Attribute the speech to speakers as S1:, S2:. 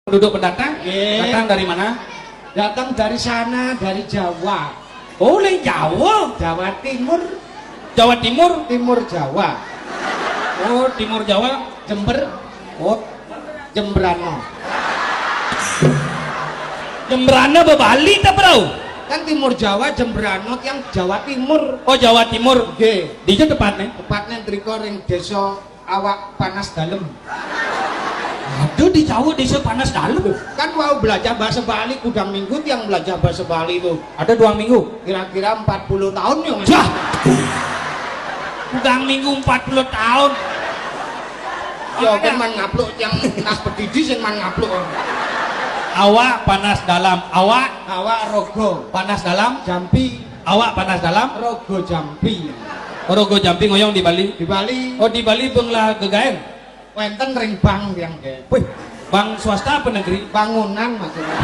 S1: Penduduk pendatang?
S2: Nggih.
S1: Datang dari mana?
S2: Datang dari sana, dari Jawa.
S1: Oleh Jawa.
S2: Jawa Timur,
S1: Jawa Timur.
S2: Timur Jawa.
S1: Oh, Timur Jawa.
S2: Jember,
S1: Oh,
S2: Jembrano.
S1: Jembrana be Bali ta, Bro?
S2: Kan Timur Jawa, Jembrano yang Jawa Timur.
S1: Oh, Jawa Timur.
S2: Nggih.
S1: Di situ tepatnya.
S2: Tepatnya triko ring desa Awak Panas Dalem.
S1: Aduh, di Jawa desa panas dalam.
S2: Kan mau belajar bahasa Bali kudang minggu yang belajar bahasa Bali itu
S1: Ada 2 minggu.
S2: kira-kira 40 tahun ya Mas.
S1: Jah. Udang minggu 40 tahun.
S2: Ya kan man ngapluk yang nas pedidi sing man ngapluk.
S1: Awak panas dalam. Awak
S2: Awak rogo
S1: panas dalam.
S2: Jambi,
S1: Awak panas dalam.
S2: rogo Jambi.
S1: Rogo Jambi ngoyong di Bali.
S2: Di Bali
S1: Oh, di Bali benglah gegaen.
S2: wenten ring bang yang
S1: Wih, bank swasta apa negeri?
S2: bangunan maksudnya.